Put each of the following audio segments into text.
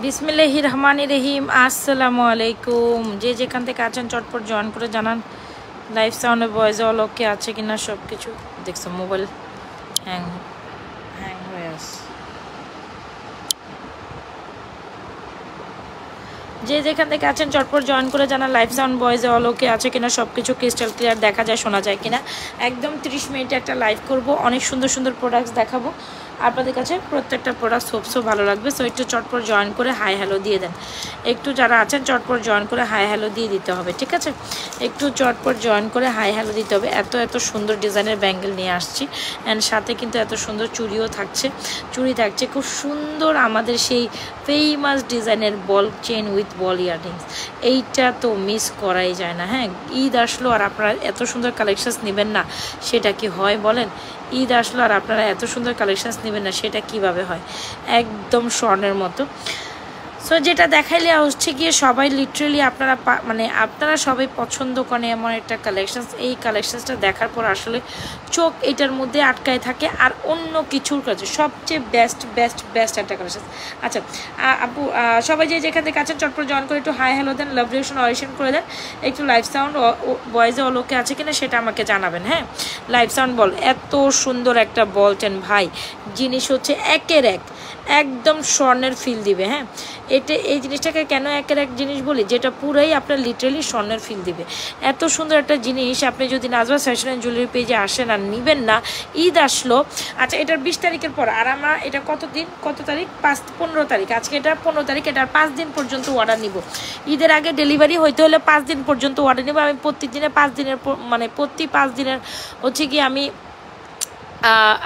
বিসমিল্লাহির রহমানির রহিম। আসসালামু আলাইকুম। যে যেখান থেকে আছেন চটপট জয়েন করে জানান লাইভ সাউন্ডে ভয়েস অল ওকে আছে কিনা। সব কিছু দেখছো মোবাইল হ্যাং হয়ে আছে। যে যেখান থেকে আছেন চটপট জয়েন করে জানান লাইভ সাউন্ড ভয়েসে অল ওকে আছে কিনা, সব কিছু ক্রিস্টাল ক্লিয়ার দেখা যায় শোনা যায় কিনা। একদম 30 মিনিটে একটা লাইভ করব, অনেক সুন্দর সুন্দর প্রোডাক্টস দেখাবো আপনাদের কাছে। প্রত্যেকটা প্রোডাক্ট সো ভালো লাগবে। সো একটু চটপট জয়েন করে হাই হ্যালো দিয়ে দেন। একটু যারা আছেন চটপট জয়েন করে হাই হ্যালো দিয়ে দিতে হবে, ঠিক আছে? একটু চটপট জয়েন করে হাই হ্যালো দিতে হবে। এত সুন্দর ডিজাইনের ব্যাঙ্গেল নিয়ে আসছি, অ্যান্ড সাথে কিন্তু এত সুন্দর চুড়িও থাকছে, চুড়ি থাকছে খুব সুন্দর আমাদের সেই ফেমাস ডিজাইনের বল চেন উইথ বল ইয়াররিংস। এইটা তো মিস করাই যায় না। হ্যাঁ, ঈদ আসলো আর আপনারা এত সুন্দর কালেকশানস নেবেন না, সেটা কি হয় বলেন? ঈদ আসলো আর আপনারা এত সুন্দর কালেকশানস নেবেন না, সেটা কিভাবে হয়? একদম স্বর্ণের মতো। সো যেটা দেখাইলে হচ্ছে গিয়ে সবাই লিটারেলি আপনারা সবাই পছন্দ করেন এমন একটা কালেকশানস। এই কালেকশানসটা দেখার পর আসলে চোখ এটার মধ্যে আটকায় থাকে আর অন্য কিছুর কাছে সবচেয়ে বেস্ট একটা কালেকশান। আচ্ছা আপু, সবাই যে যেখান থেকে আছেন চটপট জয়েন করে একটু হাই হ্যালো দেন, লাভ রিয়েকশন অরিশন করে দেন। একটু লাইভ সাউন্ড ভয়েসে অলোকে আছে কিনা সেটা আমাকে জানাবেন। হ্যাঁ, লাইভ সাউন্ড বল, এত সুন্দর একটা বলছেন ভাই, জিনিস হচ্ছে একের এক, একদম স্বর্ণের ফিল দিবে। হ্যাঁ, এই জিনিসটাকে কেন একের এক জিনিস বলি, যেটা পুরাই আপনার লিটারেলি স্বর্ণের ফিল দিবে। এত সুন্দর একটা জিনিস আপনি যদি নাজবাস ফ্যাশন অ্যান্ড জুয়েলারি পেজে আসেন আর নিবেন না, ঈদ আসলো। আচ্ছা, এটার 20 তারিখের পর, আর আমরা এটা কত তারিখ? 15 তারিখ। আজকে এটা 15 তারিখ, এটার 5 দিন পর্যন্ত অর্ডার নিব। ঈদের আগে ডেলিভারি হইতে হলে 5 দিন পর্যন্ত অর্ডার নিব। আমি প্রত্যেক 5 দিনের প্রতি 5 দিনের হচ্ছে কি আমি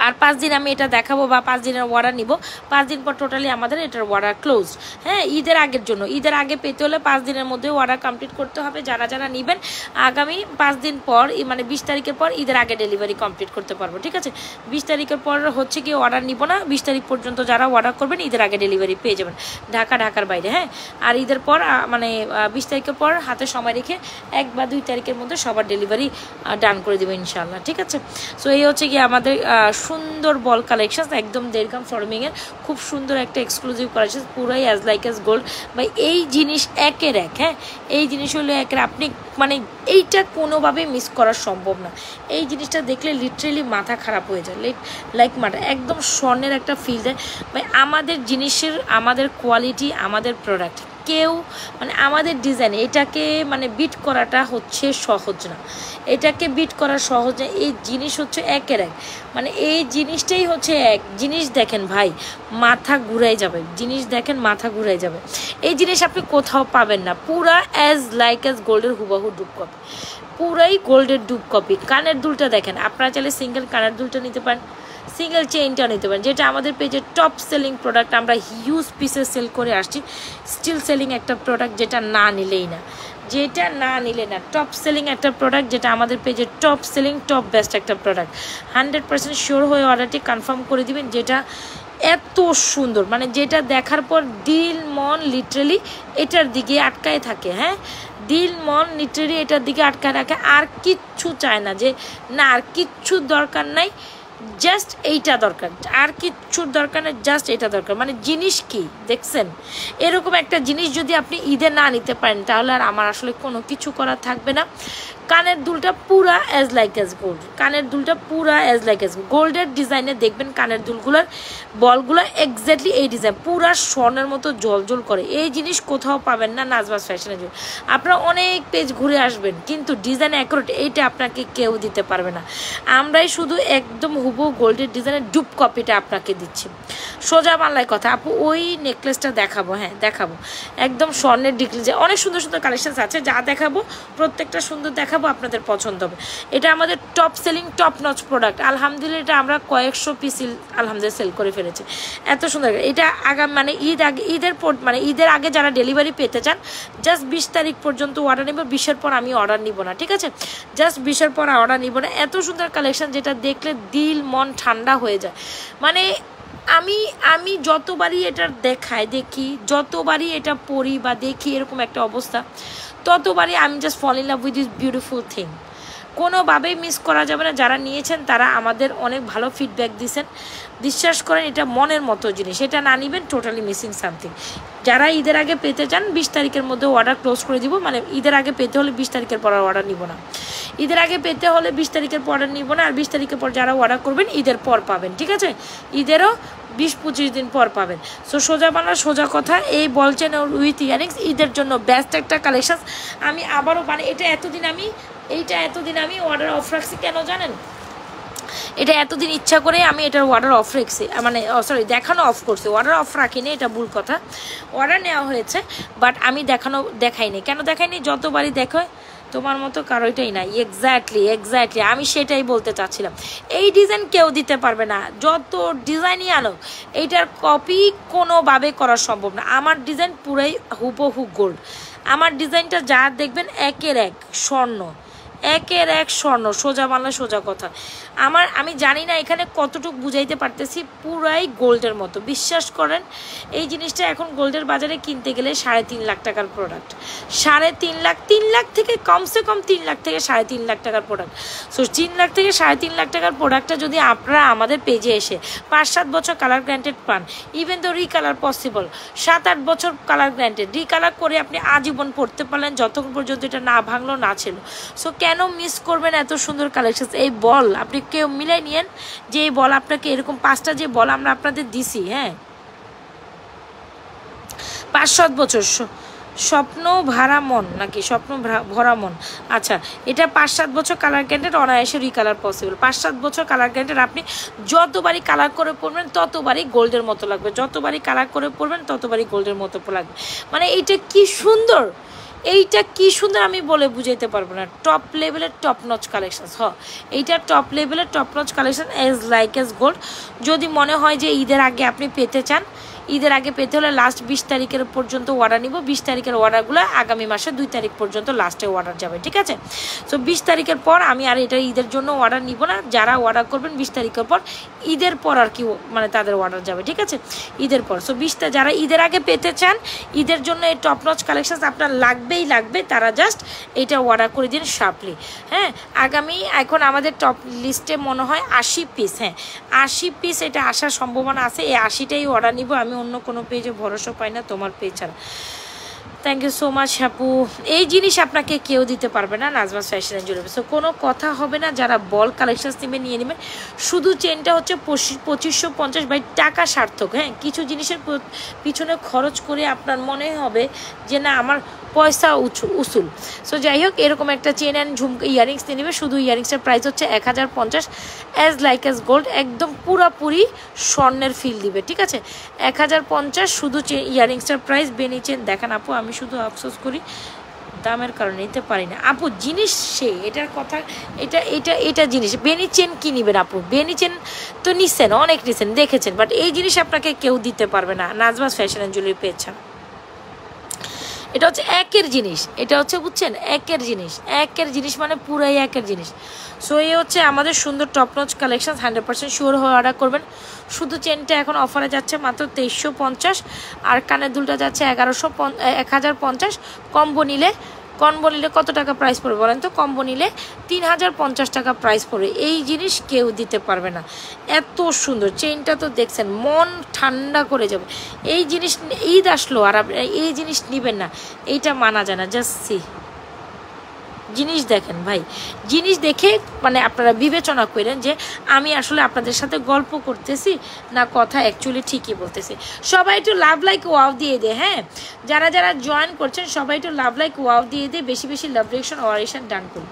আর 5 দিন আমি এটা দেখাবো বা 5 দিনের অর্ডার নিব। 5 দিন পর টোটালি আমাদের এটার অর্ডার ক্লোজ। হ্যাঁ, ঈদের আগের জন্য, ঈদের আগে পেতে হলে 5 দিনের মধ্যে অর্ডার কমপ্লিট করতে হবে। যারা নেবেন আগামী 5 দিন পর, 20 তারিখের পর ঈদের আগে ডেলিভারি কমপ্লিট করতে পারবো, ঠিক আছে? 20 তারিখের পর হচ্ছে কি অর্ডার নিব না। 20 তারিখ পর্যন্ত যারা অর্ডার করবেন ঈদের আগে ডেলিভারি পেয়ে যাবেন, ঢাকার বাইরে। হ্যাঁ, আর ঈদের পর 20 তারিখের পর হাতে সময় রেখে 1 বা 2 তারিখের মধ্যে সবার ডেলিভারি ডান করে দেবো ইনশাআল্লাহ, ঠিক আছে? সো এই হচ্ছে কি আমাদের সুন্দর বল কালেকশন, একদম 1.5 গ্রাম ফর্মিংয়ের খুব সুন্দর একটা এক্সক্লুসিভ কালেকশন, পুরাই অ্যাজ লাইক অ্যাজ গোল্ড ভাই। এই জিনিস একের এক। হ্যাঁ, এই জিনিস হলো একের, আপনি এইটা কোনোভাবেই মিস করা সম্ভব না। এই জিনিসটা দেখলে লিটারেলি মাথা খারাপ হয়ে যায়, লাইক একদম স্বর্ণের একটা ফিল দেয় ভাই। আমাদের জিনিসের, আমাদের কোয়ালিটি, আমাদের প্রোডাক্ট কেউ আমাদের ডিজাইন এটাকে বিট করাটা হচ্ছে সহজ না, এটাকে বিট করা সহজ না। এই জিনিস হচ্ছে একের এক, এই জিনিসটাই হচ্ছে এক জিনিস। দেখেন ভাই, মাথা ঘুরাই যাবে, জিনিস দেখেন মাথা ঘুরাই যাবে। এই জিনিস আপনি কোথাও পাবেন না, পুরা অ্যাজ লাইক অ্যাজ গোল্ডের হুবাহু ডুব কপি, পুরাই গোল্ডের ডুব কপি। কানের দুলটা দেখেন, আপনারা চাইলে সিঙ্গেল কানের দুলটা নিতে পারেন, সিঙ্গেল চেইনটা নিতে পারেন, যেটা আমাদের পেজে টপ সেলিং প্রোডাক্ট। আমরা হিউজ পিসে সেল করে আসছি, স্টিল সেলিং একটা প্রোডাক্ট, যেটা না নিলে না টপ সেলিং একটা প্রোডাক্ট, যেটা আমাদের পেজে টপ সেলিং, টপ বেস্ট একটা প্রোডাক্ট। 100% শিওর হয়ে অর্ডারটি কনফার্ম করে দিবেন। যেটা এত সুন্দর, যেটা দেখার পর দিল মন লিটারেলি এটার দিকে আটকায় থাকে। হ্যাঁ, দিল মন লিটারেলি এটার দিকে আটকায় রাখে, আর কিচ্ছু চায় না, যে না আর কিচ্ছু দরকার নাই, জাস্ট এইটা দরকার, আর কিচ্ছুর দরকার নেই, জাস্ট এটা দরকার। জিনিস কি দেখছেন? এরকম একটা জিনিস যদি আপনি ঈদে না নিতে পারেন, তাহলে আর আমার আসলে কোনো কিছু করার থাকবে না। কানের দুলটা পুরা অ্যাজ লাইক অ্যাজ গোল্ড, কানের দুলটা পুরা অ্যাজ লাইক অ্যাজ গোল্ডের ডিজাইনে দেখবেন কানের দুলগুলোর বলগুলো এক্স্যাক্টলি এই ডিজাইন, পুরা স্বর্ণের মতো জল করে। এই জিনিস কোথাও পাবেন না নাজবাস ফ্যাশনের জন্য। আপনারা অনেক পেজ ঘুরে আসবেন, কিন্তু ডিজাইন অ্যাকুরেট এইটা আপনাকে কেউ দিতে পারবে না। আমরাই শুধু একদম হুবহু গোল্ডের ডিজাইনের ডুপ কপিটা আপনাকে দিচ্ছি। সোজা বাংলায় কথা, আপু ওই নেকলেসটা দেখাবো? হ্যাঁ দেখাবো, একদম স্বর্ণের ডিক্লেস, অনেক সুন্দর সুন্দর কালেকশন আছে, যা দেখাবো প্রত্যেকটা সুন্দর দেখাবো, আপনাদের পছন্দ হবে। এটা আমাদের top selling top notch product, আলহামদুলিল্লাহ। এটা আমরা কয়েকশো পিস আলহামদুলিল্লাহ সেল করে ফেলেছি, এত সুন্দর। এটা আগামী ঈদের আগে যারা ডেলিভারি পেতে চান, জাস্ট 20 তারিখ পর্যন্ত অর্ডার নিব। 20-এর পর আমি অর্ডার নিব না, ঠিক আছে? জাস্ট 20-এর পর অর্ডার নিব না। এত সুন্দর কালেকশন, যেটা দেখলে দিল মন ঠান্ডা হয়ে যায়। আমি যতবারই এটা দেখি, যতবারই এটা পড়ি বা দেখি এরকম একটা অবস্থা, ততবারই আমি just fall in love with this beautiful thing. কোনোভাবেই মিস করা যাবে না। যারা নিয়েছেন তারা আমাদের অনেক ভালো ফিডব্যাক দিয়েছেন, বিশ্বাস করেন এটা মনের মতো জিনিস, এটা না নিবেন টোটালি মিসিং সামথিং। যারা ঈদের আগে পেতে চান 20 তারিখের মধ্যে অর্ডার ক্লোজ করে দিব, মানে ঈদের আগে পেতে হলে 20 তারিখের পর অর্ডার নিব না, ঈদের আগে পেতে হলে 20 তারিখের পর অর্ডার নিব না, আর 20 তারিখের পর যারা অর্ডার করবেন ঈদের পর পাবেন, ঠিক আছে, ঈদেরও 20-25 দিন পর পাবেন। সো সোজা বাংলা সোজা কথা, এই বলছেন উইথ ইয়ারিংস ঈদের জন্য বেস্ট একটা কালেকশন। আমি আবারও মানে এইটা এতদিন আমি অর্ডার অফ রাখছি কেন জানেন, এটা এতদিন ইচ্ছা করে আমি এটার অর্ডার অফ রেখেছি, মানে সরি দেখানো অফ করছি, অর্ডার অফ রাখিনি, এটা ভুল কথা, অর্ডার নেওয়া হয়েছে বাট আমি দেখাইনি। কেন দেখাইনি, যতবারই দেখো তোমার মতো কারোটাই নাই। এক্স্যাক্টলি আমি সেটাই বলতে চাচ্ছিলাম। এই ডিজাইন কেউ দিতে পারবে না, যত ডিজাইনই আনো এইটার কপি কোনোভাবে করা সম্ভব না। আমার ডিজাইন পুরাই হুবহু গোল্ড, আমার ডিজাইনটা যা দেখবেন একের এক স্বর্ণ, সোজা বাংলা সোজা কথা। আমি জানি না এখানে কতটুকু বুঝাইতে পারতেছি, পুরাই গোল্ডের মতো। বিশ্বাস করেন এই জিনিসটা এখন গোল্ডের বাজারে কিনতে গেলে 3.5 লাখ টাকার প্রোডাক্ট, 3.5 লাখ থেকে কমসে কম 3 লাখ থেকে 3.5 লাখ টাকার প্রোডাক্ট। সো 3 লাখ থেকে 3.5 লাখ টাকার প্রোডাক্টটা যদি আপনারা আমাদের পেজে এসে 5-7 বছর কালার গ্যারান্টেড পান, ইভেন তো রিকালার পসিবল, 7-8 বছর কালার গ্যারান্টেড, রিকালার করে আপনি আজীবন পড়তে পারলেন যতক্ষণ পর্যন্ত এটা না ভাঙলো না ছিল। সো কেন মিস করবেন এত সুন্দর কালেকশন? এই বল আপনি কেউ মিলাই নিয়েন, যে এই বল আপনাকে এরকম 5টা যে বল আমরা আপনাদের দিছি, হ্যাঁ 5-7 বছর স্বপ্ন ভরা মন নাকি স্বপ্ন ভরা মন, আচ্ছা এটা 5-7 বছর কালার গ্যারান্টেড, অনায়াসে রিকালার পসিবল। 5-7 বছর কালার গ্যারান্টেড, আপনি যতবারই কালার করে পড়বেন ততবারই গোল্ডের মতো লাগবে, যতবারই কালার করে পড়বেন ততবারই গোল্ডের মতো লাগবে। মানে এইটা কি সুন্দর, এইটা কি সুন্দর আমি বলে বুঝাইতে পারবো না। টপ লেভেলের টপ নচ কালেকশন, এইটা টপ লেভেলের top notch collection as gold. যদি মনে হয় যে ঈদের আগে আপনি পেতে চান, ঈদের আগে পেতে হলে লাস্ট 20 তারিখের পর্যন্ত অর্ডার নিব, 20 তারিখের অর্ডারগুলো আগামী মাসে 2 তারিখ পর্যন্ত লাস্টে অর্ডার যাবে, ঠিক আছে। সো 20 তারিখের পর আমি আর এটা ঈদের জন্য অর্ডার নিব না, যারা অর্ডার করবেন 20 তারিখের পর, ঈদের পর আর কি মানে তাদের অর্ডার যাবে, ঠিক আছে, ঈদের পর। সো 20টা যারা ঈদের আগে পেতে চান, ঈদের জন্য এই টপ নচ কালেকশন আপনার লাগবে, তারা জাস্ট এটা অর্ডার করে দিন শার্পলি, হ্যাঁ। আগামী এখন আমাদের টপ লিস্টে মনে হয় 80 পিস, হ্যাঁ 80 পিস এটা আসার সম্ভাবনা আছে, এই 80টাই অর্ডার নিব আমি, অন্য কোনো পেজে ভরসা পাই না তোমার পেজ ছাড়া। থ্যাংক ইউ সো মাচ আপু, এই জিনিস আপনাকে কেউ দিতে পারবে না Nazma's fashion and jewellery. So কোনো কথা হবে না, যারা বল কালেকশন নেবে নিয়ে নেবেন। শুধু চেনটা হচ্ছে 2550 বাই টাকা সার্থক, হ্যাঁ কিছু জিনিসের পিছনে খরচ করে আপনার মনে হবে যে না আমার পয়সা উসুল। সো যাই হোক এরকম একটা চেন অ্যান্ড ঝুমকা ইয়ারিংস নিয়ে নেবে, শুধু ইয়ারিংসের প্রাইস হচ্ছে 1050, অ্যাজ গোল্ড, একদম পুরাপুরি স্বর্ণের ফিল দিবে, ঠিক আছে 1050 শুধু ইয়ারিংসটার প্রাইস। বেনি চেন দেখান আপু, আমি শুধু আফসোস করি দামের কারণে নিতে পারি না আপু, জিনিস সে এটার কথা, এটা জিনিস। বেনি চেন কি নিবেন আপু, বেনি চেন তো নিচ্ছেন, অনেক নিচ্ছেন দেখেছেন, বাট এই জিনিস আপনাকে কেউ দিতে পারবে না নাজমাস ফ্যাশন অ্যান্ড জুয়েলারি পেয়েছেন। এটা হচ্ছে একের জিনিস, এটা হচ্ছে বুঝছেন একের জিনিস মানে পুরাই একের জিনিস। সো এই হচ্ছে আমাদের সুন্দর টপ নচ কালেকশন, 100% শিওর হয়ে অর্ডার করবেন। শুধু চেনটা এখন অফারে যাচ্ছে মাত্র 2350, আর কানের দুলটা যাচ্ছে 1050। কম্বো নিলে কত টাকা প্রাইস পড়বে বলেন তো? কম্বো নিলে 3050 টাকা প্রাইস পড়বে। এই জিনিস কেউ দিতে পারবে না, এত সুন্দর চেইনটা তো দেখছেন, মন ঠান্ডা করে যাবে। এই জিনিস ঈদ আসলো আর এই জিনিস নেবেন না, এইটা মানা যায় না। জাস্ট সি জিনিস দেখেন ভাই, জিনিস দেখে মানে আপনারা বিবেচনা করেন যে আমি আসলে আপনাদের সাথে গল্প করতেছি না কথা অ্যাকচুয়ালি ঠিকই বলতেছি। সবাই একটু লাভ লাইক ওয়াও দিয়ে দে, হ্যাঁ যারা জয়েন করছেন সবাই একটু লাভ লাইক ওয়াও দিয়ে দে, বেশি লাভ রিঅ্যাকশন অরেশন ডান করুন।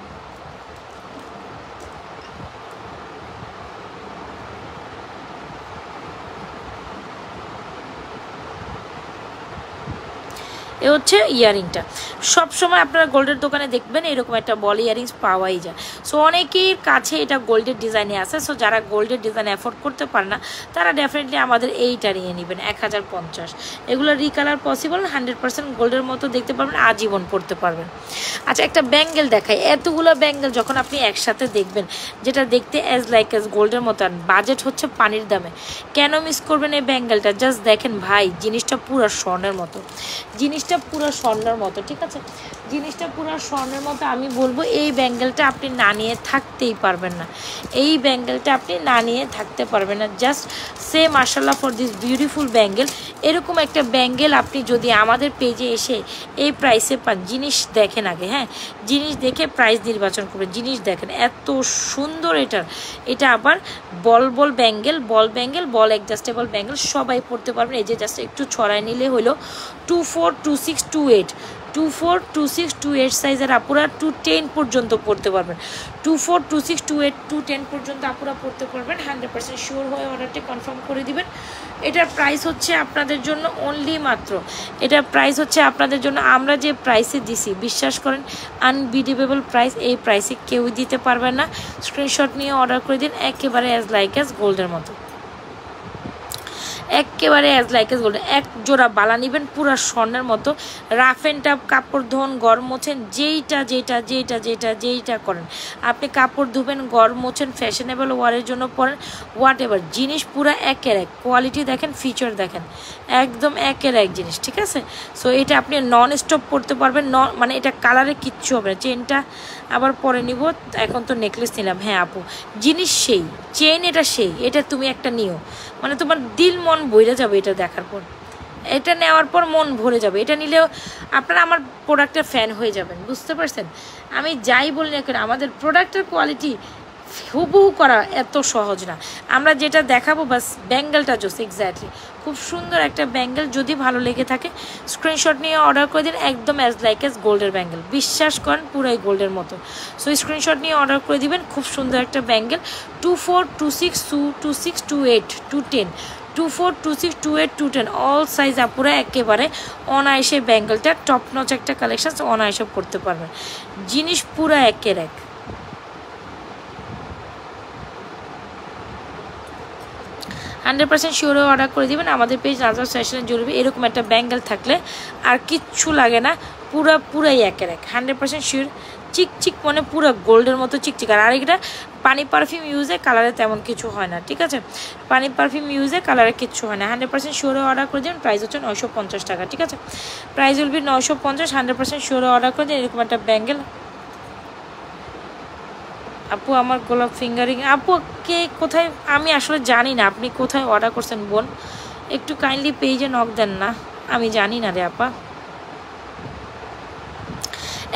এ হচ্ছে ইয়ারিংটা, সবসময় আপনারা গোল্ডের দোকানে দেখবেন এরকম একটা বল ইয়ারিংস পাওয়াই যায়। সো অনেকের কাছে এটা গোল্ডের ডিজাইনে আছে, সো যারা গোল্ডের ডিজাইন অ্যাফোর্ড করতে পারে না তারা ডেফিনেটলি আমাদের এইটা নিয়ে নেবেন 1050। এগুলো রিকালার পসিবল, 100% গোল্ডের মতো দেখতে পারবেন, আজীবন পড়তে পারবেন। আচ্ছা একটা ব্যাঙ্গেল দেখাই, এতগুলো ব্যাঙ্গেল যখন আপনি একসাথে দেখবেন যেটা দেখতে অ্যাজ গোল্ডের মতো, বাজেট হচ্ছে পানির দামে, কেন মিস করবেন এই ব্যাঙ্গেলটা? জাস্ট দেখেন ভাই জিনিসটা পুরো স্বর্ণের মতো, জিনিসটা জিনিসটা পুরো স্বর্ণের মতো, ঠিক আছে, জিনিসটা পুরো স্বর্ণের মতো। আমি বলবো এই ব্যাঙ্গেলটা আপনি না নিয়ে থাকতেই পারবেন না, এই ব্যাঙ্গেলটা আপনি না নিয়ে থাকতে পারবেন না। জাস্ট সে মাশাআল্লাহ ফর দিস বিউটিফুল ব্যাঙ্গেল। এরকম একটা ব্যাঙ্গেল আপনি যদি আমাদের পেজে এসে এই প্রাইসে পান, জিনিস দেখেন আগে, হ্যাঁ, জিনিস দেখে প্রাইস নির্বাচন করবেন। জিনিস দেখেন এত সুন্দর এটা আবার বল ব্যাঙ্গেল, বল অ্যাডজাস্টেবল ব্যাঙ্গেল, সবাই পড়তে পারবেন। এই যে জাস্ট একটু ছড়াই নিলে হলো 24, 26, 28, 24, 26, 28 সাইজের আপুরা 210 পর্যন্ত পড়তে পারবেন। 24, 26, 28, 210 পর্যন্ত আপুরা পড়তে পারবেন। 100% শিওর হয়ে অর্ডারটি কনফার্ম করে দিবেন। এটার প্রাইস হচ্ছে আপনাদের জন্য অনলি মাত্র, এটার প্রাইস হচ্ছে আপনাদের জন্য আমরা যে প্রাইসে দিছি, বিশ্বাস করেন আনবিলিভেবল প্রাইস। এই প্রাইসে কেউই দিতে পারবেন না। স্ক্রিনশট নিয়ে অর্ডার করে দিন, একেবারে অ্যাজ লাইক অ্যাজ গোল্ডের মতো, একেবারে অ্যাজ লাইক এস গোল্ডেন। এক জোড়া বালা নেবেন পুরো স্বর্ণের মতো, রাফ অ্যান্ড টাফ কাপড় ধোন, গরম মোছেন, যেইটা করেন আপনি, কাপড় ধুবেন, গরম মোছেন, ফ্যাশনেবল ওয়ারের জন্য পরেন, হোয়াট এভার, জিনিস পুরো একের এক, কোয়ালিটি দেখেন, ফিচার দেখেন, একদম একের এক জিনিস, ঠিক আছে। সো এটা আপনি নন স্টপ পরতে পারবেন, মানে এটা কালারে কিচ্ছু হবে না। চেনটা আবার পরে নিব, এখন তো নেকলেস নিলাম। হ্যাঁ আপু, জিনিস সেই, চেন এটা সেই, এটা তুমি একটা নিও, মানে তোমার দিল মন ভরে যাবে এটা দেখার পর, এটা নেওয়ার পর মন ভরে যাবে। এটা নিলেও আপনারা আমার প্রোডাক্টের ফ্যান হয়ে যাবেন, বুঝতে পারছেন। আমি যাই বলি না কেন, আমাদের প্রোডাক্টের কোয়ালিটি হুবহু করা এত সহজ না। আমরা যেটা দেখাবো বাস ব্যাঙ্গেলটা জোস, এক্স্যাক্টলি খুব সুন্দর একটা ব্যাঙ্গেল। যদি ভালো লেগে থাকে স্ক্রিনশট নিয়ে অর্ডার করে দিন, একদম অ্যাজ লাইক অ্যাজ গোল্ডের ব্যাঙ্গেল, বিশ্বাস করেন পুরাই গোল্ডের মতো। সো স্ক্রিনশট নিয়ে অর্ডার করে দিবেন, খুব সুন্দর একটা ব্যাঙ্গেল। 24, 26, 26, 28, 210, 24, 26, 28, 210 অল সাইজ আপুরা একেবারে অনায়াসে ব্যাঙ্গেলটা টপ নচ একটা কালেকশন, অনায়াসে করতে পারবেন। জিনিস পুরা একের এক। 100% শিওরে অর্ডার করে দিবেন আমাদের পেজ নাজরাত ফ্যাশনে জরুরি। এরকম একটা ব্যাঙ্গেল থাকলে আর কিচ্ছু লাগে না, পুরাই একের এক, 100% শিওর। চিকচিক মানে পুরো গোল্ডের মতো চিকচিক। আর আরেকটা পানি পারফিউম ইউজে কালারে তেমন কিছু হয় না, ঠিক আছে, পানি পারফিউম ইউজে কালারে কিচ্ছু হয় না। 100% শিওরে অর্ডার করে দিন, প্রাইস হচ্ছে 950 টাকা, ঠিক আছে, প্রাইস উইল বি 950। 100% শিওরে অর্ডার করে দিন এরকম একটা ব্যাঙ্গেল। আপু আমার গোলাপ ফিঙ্গারিং, আপু কে কোথায় আমি আসলে জানি না, আপনি কোথায় অর্ডার করছেন বোন, একটু কাইন্ডলি পেজে নক দেন না, আমি জানি না রে আপা।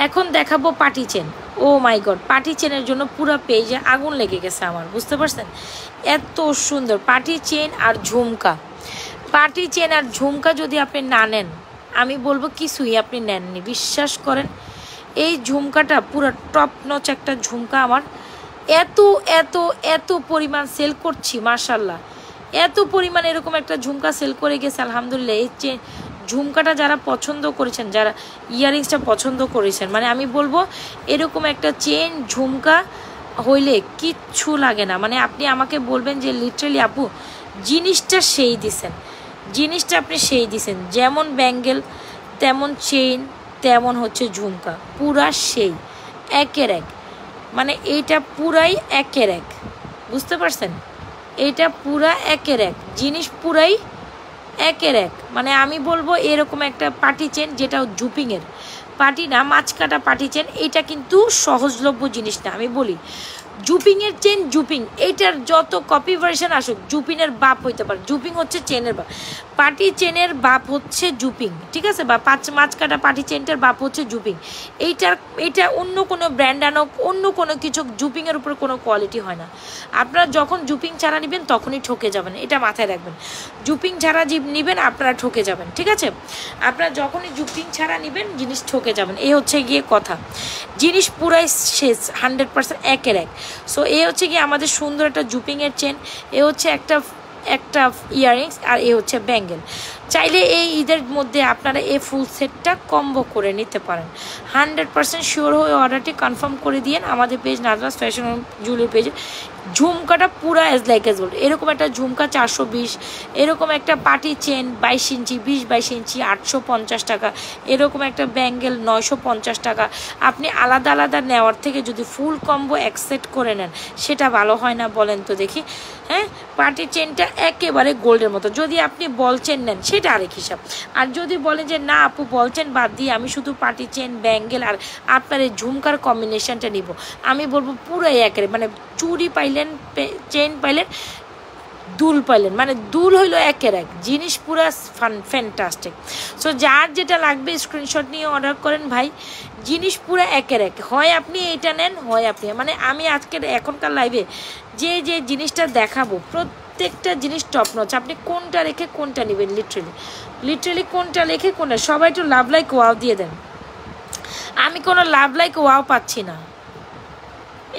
এখন দেখাবো পার্টি চেন। ও মাই গড, পার্টি চেনের জন্য পুরো পেজে আগুন লেগে গেছে আমার, বুঝতে পারছেন, এত সুন্দর পার্টি চেন আর ঝুমকা। পার্টি চেন আর ঝুমকা যদি আপনি না নেন, আমি বলবো কিছুই আপনি নেননি, বিশ্বাস করেন। এই ঝুমকাটা পুরো টপ নচ একটা ঝুমকা, আমার এত এত এত পরিমাণ সেল করছি মাশাল্লাহ, এত পরিমাণ এরকম একটা ঝুমকা সেল করে গেছে আলহামদুলিল্লাহ। এই ঝুমকাটা যারা পছন্দ করেছেন, যারা ইয়াররিংসটা পছন্দ করেছেন, মানে আমি বলবো এরকম একটা চেন ঝুমকা হইলে কিচ্ছু লাগে না। মানে আপনি আমাকে বলবেন যে লিটারালি আপু জিনিসটা সেই দিছেন, জিনিসটা আপনি সেই দিছেন, যেমন ব্যাঙ্গেল তেমন চেইন তেমন হচ্ছে ঝুমকা, পুরা সেই একের এক, মানে এইটা পুরাই একের এক, বুঝতে পারছেন, এইটা পুরা একের এক জিনিস, পুরাই একের এক। মানে আমি বলবো এরকম একটা পার্টি চেন, যেটা জুপিংয়ের পার্টি না, মাছকাটা পার্টি চেন, এটা কিন্তু সহজলভ্য জিনিস না। আমি বলি জুপিংয়ের চেন, জুপিং এইটার যত কপি ভার্সন আসুক, জুপিংয়ের বাপ হইতে পারে, জুপিং হচ্ছে চেনের বাপ, পার্টি চেনের বাপ হচ্ছে জুপিং, ঠিক আছে, বা মাছকাটা পার্টি চেনটার বাপ হচ্ছে জুপিং। এইটা অন্য কোনো ব্র্যান্ড আনক, অন্য কোনো কিছু, জুপিংয়ের উপর কোনো কোয়ালিটি হয় না। আপনারা যখন জুপিং ছাড়া নেবেন তখনই ঠকে যাবেন, এটা মাথায় রাখবেন। জুপিং ছাড়া নেবেন আপনারা ঠকে যাবেন, ঠিক আছে, আপনারা যখনই জুপিং ছাড়া নেবেন জিনিস ঠকে যাবেন, এই হচ্ছে গিয়ে কথা। জিনিস পুরাই শেষ, 100% একের এক। সো এই হচ্ছে গিয়ে আমাদের সুন্দর একটা জুপিংয়ের চেন, এ হচ্ছে একটা ইয়াররিংস, আর এ হচ্ছে ব্যাঙ্গেল। চাইলে এই ঈদের মধ্যে আপনারা এই ফুল সেটটা কম্বো করে নিতে পারেন। 100% শিওর হয়ে অর্ডারটি কনফার্ম করে দিয়েন আমাদের পেজ নাজরাত ফ্যাশন জুয়েলারি পেজে। ঝুমকাটা পুরা অ্যাজ লাইক অ্যাজ গোল্ড, এরকম একটা ঝুমকা 420, এরকম একটা পার্টি চেন 22 ইঞ্চি, 20-22 ইঞ্চি 850 টাকা, এরকম একটা ব্যাঙ্গেল 950 টাকা। আপনি আলাদা আলাদা নেওয়ার থেকে যদি ফুল কম্বো অ্যাকসেপ্ট করে নেন সেটা ভালো হয় না বলেন তো দেখি, হ্যাঁ। পার্টি চেনটা একেবারে গোল্ডের মতো, যদি আপনি বল চেন নেন এটা আরেক হিসাব। আর যদি বলেন যে না আপু বলছেন বাদ দিয়ে আমি শুধু পার্টি চেন ব্যাঙ্গেল আর আপনার এই ঝুমকার কম্বিনেশনটা নিব, আমি বলবো পুরোই একেবারে মানে চুড়ি পাইলেন, চেন পাইলেন, দুল পাইলেন, মানে দুল হইলো একের এক জিনিস, পুরো ফ্যান্টাস্টিক। সো যার যেটা লাগবে স্ক্রিনশট নিয়ে অর্ডার করেন ভাই, জিনিস পুরো একের এক। হয় আপনি এটা নেন, হয় আপনি, মানে আমি আজকের এখনকার লাইভে যে যে জিনিসটা দেখাবো প্রত্যেকটা জিনিস টপ নচ। আপনি কোনটা রেখে কোনটা নেবেন, লিটারেলি কোনটা রেখে কোনটা। সবাই একটু লাভ লাইক ওয়াও দিয়ে দেন, আমি কোনো লাভ লাইক ওয়াও পাচ্ছি না,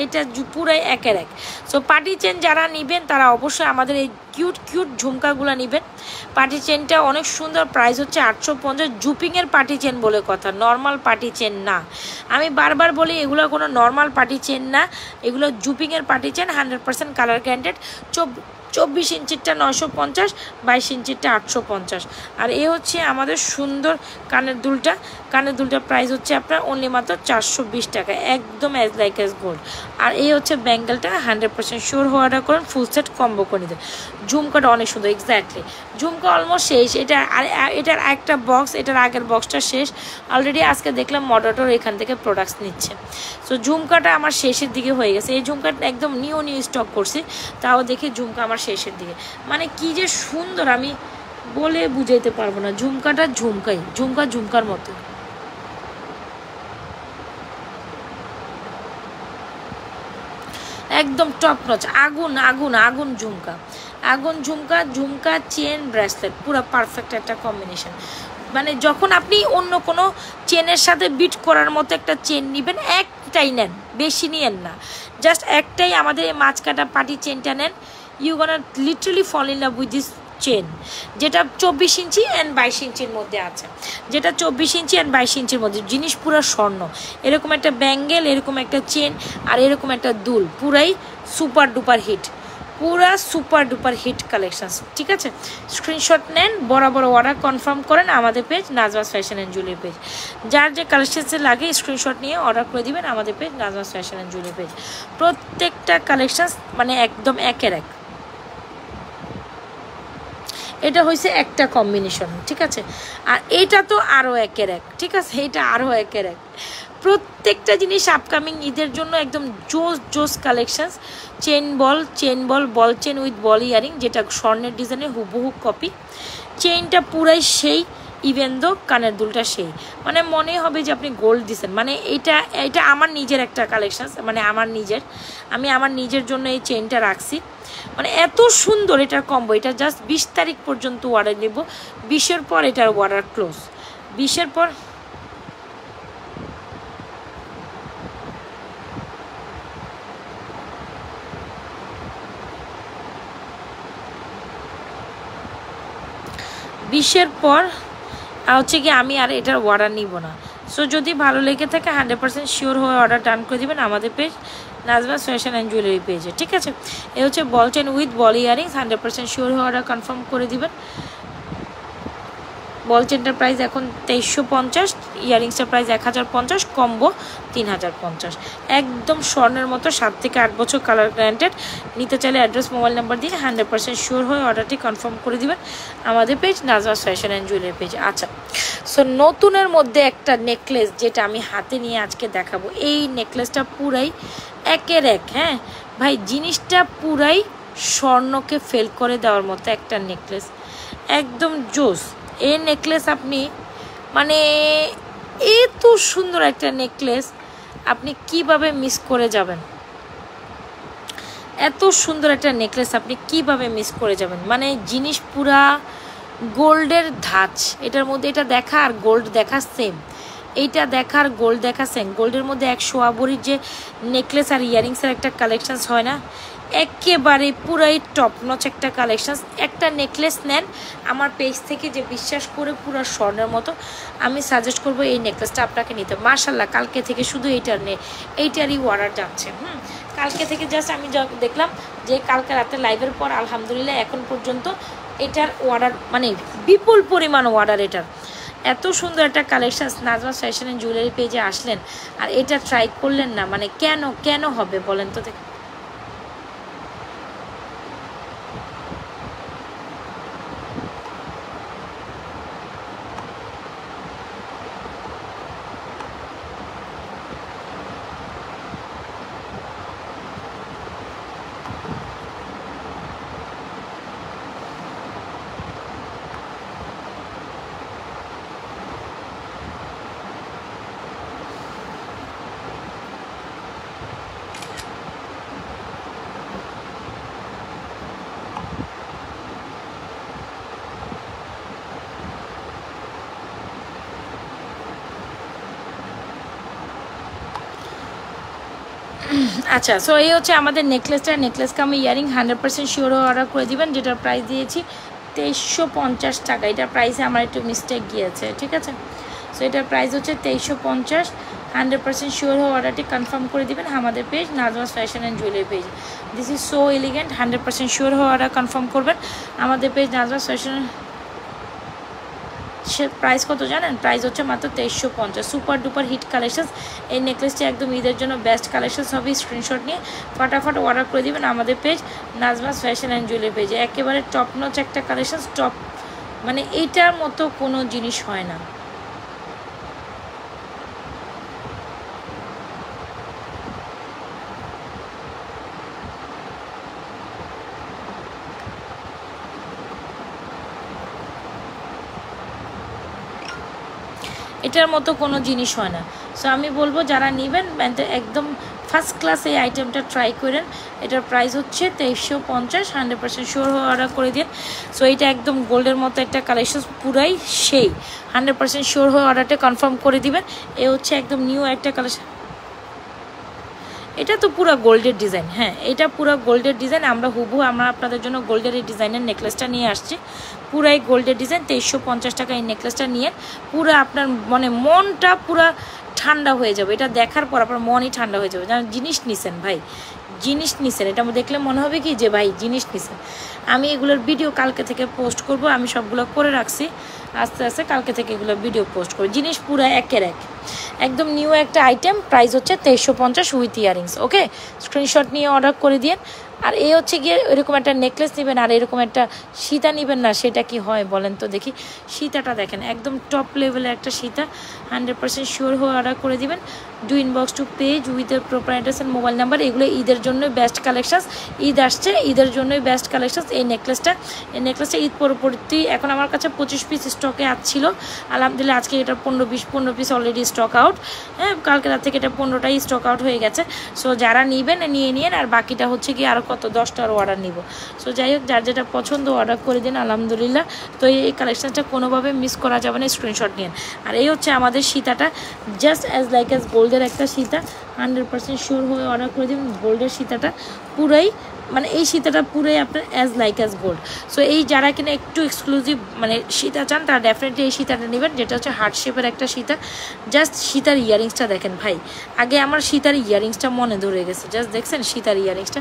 এটা পুরাই একের এক। সো পার্টি চেন যারা নেবেন তারা অবশ্যই আমাদের এই কিউট কিউট ঝুমকাগুলো নেবেন। পার্টি চেনটা অনেক সুন্দর, প্রাইস হচ্ছে 850। জুপিংয়ের পার্টি চেন বলে কথা, নর্মাল পার্টি চেন না। আমি বারবার বলি এগুলো কোনো নর্মাল পার্টি চেন না, এগুলো জুপিংয়ের পার্টি চেন, 100% কালার গ্যারান্টেড। 24 ইঞ্চিরটা 950, 22 ইঞ্চিরটা 850। আর এ হচ্ছে আমাদের সুন্দর কানের দুলটা, কানের দুলটার প্রাইস হচ্ছে আপনার অনলি মাত্র 420 টাকা, একদম অ্যাজ লাইক অ্যাজ গোল্ড। আর এই হচ্ছে ব্যাঙ্গেলটা, 100% শিওর অর্ডার করেন, ফুল সেট কম্বো করে নিতে। ঝুমকাটা অনেক সুন্দর, এক্স্যাক্টলি ঝুমকা অলমোস্ট শেষ। এটা আর এটার একটা বক্স, এটার আগের বক্সটা শেষ অলরেডি। আজকে দেখলাম মডারেটর এখান থেকে প্রোডাক্টস নিচ্ছে। সো ঝুমকাটা আমার শেষের দিকে হয়ে গেছে, এই ঝুমকাটা একদম নিউ স্টক করছি, তাও দেখি ঝুমকা আমার শেষের দিকে, মানে কি যে সুন্দর আমি বলে বুঝাইতে পারবো না। ঝুমকাটা ঝুমকাই, ঝুমকা ঝুমকার মতো। একদম টপ নচ, আগুন আগুন আগুন ঝুমকা, আগুন ঝুমকা, ঝুমকা চেন ব্রেসলেট, পুরো পারফেক্ট একটা কম্বিনেশন। মানে যখন আপনি অন্য কোনো চেনের সাথে বিট করার মতো একটা চেন নেবেন, একটাই নেন, বেশি নিয়েন না, জাস্ট একটাই আমাদের এই মাছ কাটা পাটি চেনটা নেন। You gonna literally fall in love with this chain, যেটা 24 ইঞ্চি অ্যান্ড 22 ইঞ্চির মধ্যে আছে, যেটা 24 ইঞ্চি অ্যান্ড 22 ইঞ্চির মধ্যে, জিনিস পুরো স্বর্ণ। এরকম একটা ব্যাঙ্গেল, এরকম একটা চেন আর এরকম একটা দুল, পুরাই সুপার ডুপার হিট, পুরা সুপার ডুপার হিট কালেকশানস। ঠিক আছে, স্ক্রিনশট নেন, বরাবর অর্ডার কনফার্ম করেন আমাদের page Nazma's fashion and jewellery page. যার যে কালেকশানসে লাগে স্ক্রিনশট নিয়ে অর্ডার করে দিবেন আমাদের page Nazma's fashion and jewellery page. প্রত্যেকটা কালেকশানস মানে একদম একের এক। এটা হয়েছে একটা কম্বিনেশন, ঠিক আছে, আর এটা তো আরও একের এক, ঠিক আছে, এটা আরও একের এক। প্রত্যেকটা জিনিস আপকামিং ঈদের জন্য একদম জোস জোস collections. Chain ball ball chain with ball earring, যেটা স্বর্ণের ডিজাইনের হুবহু কপি। চেইনটা পুরাই সেই, ইভেন দো কানের দুলটা সেই, মানে মনে হবে যে আপনি গোল্ড দিচ্ছেন। মানে এটা আমার নিজের একটা কালেকশান, মানে আমি আমার নিজের জন্য এই চেইনটা রাখছি, মানে এত সুন্দর এটার কম্বো। এটা জাস্ট 20 তারিখ পর্যন্ত অর্ডার নেব, 20-এর পর এটার অর্ডার ক্লোজ, 20-এর পর। বিশের পর হচ্ছে কি আমি আর এটার অর্ডার নিব না। সো যদি ভালো লেগে থাকে 100% শিওর হয়ে অর্ডার ডান করে দেবেন আমাদের page Nazma's fashion and jewellery পেজে। ঠিক আছে, এ হচ্ছে বল chain with ball earrings, 100% sure হয়ে অর্ডার কনফার্ম করে দিবেন। বল চেনটার প্রাইস এখন 2350, ইয়ারিংসের প্রাইস 1050, কম্বো 3050, একদম স্বর্ণের মতো, 7 থেকে 8 বছর কালার গ্যারান্টেড। নিতে চাইলে অ্যাড্রেস মোবাইল নাম্বার দিয়ে 100% শিওর হয়ে অর্ডারটি কনফার্ম করে দিবেন আমাদের page Nazma's fashion and jewellery page. আচ্ছা, সো নতুনের মধ্যে একটা নেকলেস যেটা আমি হাতে নিয়ে আজকে দেখাবো, এই নেকলেসটা পুরাই একের এক। হ্যাঁ ভাই, জিনিসটা পুরাই স্বর্ণকে ফেল করে দেওয়ার মতো একটা নেকলেস, একদম জোস। এই নেকলেস আপনি মানে এত সুন্দর একটা নেকলেস আপনি কিভাবে মিস করে যাবেন, এত সুন্দর একটা নেকলেস আপনি কিভাবে মিস করে যাবেন। মানে জিনিস পুরা গোল্ডের ধাঁচ এটার মধ্যে, এটা দেখা আর গোল্ড দেখা সেম, এইটা দেখা আর গোল্ড দেখা সেম। গোল্ডের মধ্যে 100 আবরির যে নেকলেস আর ইয়ারিংসের একটা কালেকশানস হয় না, একেবারে পুরাই টপ নচ একটা কালেকশান। একটা নেকলেস নেন আমার পেজ থেকে, যে বিশ্বাস করে পুরো স্বর্ণের মতো, আমি সাজেস্ট করব এই নেকলেসটা আপনাকে নিতে। মাশাল্লাহ, কালকে থেকে শুধু এইটারই অর্ডার যাচ্ছে। কালকে থেকে জাস্ট আমি দেখলাম যে কালকে রাতে লাইভের পর আলহামদুলিল্লাহ এখন পর্যন্ত এটার অর্ডার মানে বিপুল পরিমাণ অর্ডার। এটার এত সুন্দর একটা collection, Nazma's fashion and jewellery পেজে আসলেন আর এটা ট্রাই করলেন না, মানে কেন হবে বলেন তো। আচ্ছা, সো এই হচ্ছে আমাদের নেকলেসটা। নেকলেসকে আমি ইয়ারিং 100% শিওর অর্ডার করে দিবেন, যেটার প্রাইস দিয়েছি 2350 টাকা। এটার প্রাইসে আমার একটু মিস্টেক গিয়েছে, ঠিক আছে। সো এটার প্রাইস হচ্ছে 2350। 100% শিওর হয়ে অর্ডারটি কনফার্ম করে দিবেন আমাদের page Nazma's fashion and jewellery page. This is so elegant. 100% sure হয়ে অর্ডার কনফার্ম করবেন আমাদের পেজ নাজমাস ফ্যাশন। সে প্রাইস কত জানেন? প্রাইস হচ্ছে মাত্র 2350। Super duper hit collection. এই নেকলেসটি একদম ঈদের জন্য বেস্ট কালেকশন হবে। স্ক্রিনশট নিয়ে ফটাফট অর্ডার করে দিবেন আমাদের page Nazma's fashion and jewellery পেজে। একেবারে টপ নচ একটা কালেকশন, টপ, মানে এইটার মতো কোনো জিনিস হয় না। এটার মতো কোনো জিনিস হয় না। সো আমি বলবো যারা নেবেন একদম ফার্স্ট ক্লাস এই আইটেমটা ট্রাই করেন। এটার প্রাইস হচ্ছে 2350। 100% শিওর হয়ে অর্ডার করে দিন। সো এইটা একদম গোল্ডের মতো একটা কালেকশন, পুরাই সেই। 100% শিওর হয়ে অর্ডারটা কনফার্ম করে দিবেন। এ হচ্ছে একদম নিউ একটা কালেকশন। এটা তো পুরো গোল্ডের ডিজাইন, হ্যাঁ এটা পুরো গোল্ডের ডিজাইন। আমরা আমরা আপনাদের জন্য গোল্ডের এই ডিজাইনের নেকলেসটা নিয়ে আসছি। পুরাই গোল্ডের ডিজাইন। 2350 টাকা এই নেকলেসটা নিয়ে পুরো আপনার মানে মনটা পুরো ঠান্ডা হয়ে যাবে। এটা দেখার পর আপনার মনই ঠান্ডা হয়ে যাবে, যেন জিনিস নিছেন ভাই, জিনিস নিছেন। এটা দেখলে মনে হবে কি যে ভাই জিনিস নিছেন। আমি এগুলোর ভিডিও কালকে থেকে পোস্ট করব। আমি সবগুলো করে রাখছি, আস্তে আস্তে কালকে থেকে এগুলো ভিডিও পোস্ট করব। জিনিস পুরো একের এক, একদম নিউ একটা আইটেম। প্রাইস হচ্ছে 2350 উইথ ইয়ারিংস। ওকে, স্ক্রিনশট নিয়ে অর্ডার করে দিন। আর এই হচ্ছে গিয়ে এরকম একটা নেকলেস নেবেন আর এরকম একটা সীতা নেবেন না, সেটা কি হয় বলেন তো দেখি। সীতাটা দেখেন, একদম টপ লেভেলের একটা সীতা। 100% শিওর হয়ে অর্ডার করে দিবেন। Do inbox to page with এর proper address and mobile number. এগুলো ঈদের জন্যই বেস্ট কালেকশানস। ঈদ আসছে, ঈদের জন্যই বেস্ট কালেকশানস। এই নেকলেসটা ঈদ পরবর্তী এখন আমার কাছে 25 পিস স্টকে ছিল। আলহামদুলিল্লাহ আজকে এটা 15 পিস অলরেডি স্টক আউট। হ্যাঁ, কালকে রাত থেকে এটা 15টাই স্টক আউট হয়ে গেছে। সো যারা নেবেন নিয়ে নিন, আর বাকিটা হচ্ছে কি আরও কত 10টার অর্ডার নিব। সো যাই হোক, যার যেটা পছন্দ অর্ডার করে দিন আলহামদুলিল্লাহ। তো এই কালেকশানটা কোনোভাবে মিস করা যাবে না, স্ক্রিনশট নিন। আর এই হচ্ছে আমাদের সীতাটা, জাস্ট অ্যাজ লাইক অ্যাজ গোল্ডের একটা সীতা। 100% শিওর হয়ে অর্ডার করে দিন। গোল্ডের সীতাটা পুরাই মানে এই সীতাটা পুরাই আপনার as like as gold. So এই যারা কিনা একটু এক্সক্লুসিভ মানে সীতা চান তারা ডেফিনেটলি এই সীতাটা নেবেন, যেটা হচ্ছে হার্ট শেপের একটা সীতা। জাস্ট সীতার ইয়ারিংসটা দেখেন ভাই, আগে আমার সীতার ইয়ারিংসটা মনে ধরে গেছে। জাস্ট দেখছেন সীতার ইয়ারিংসটা,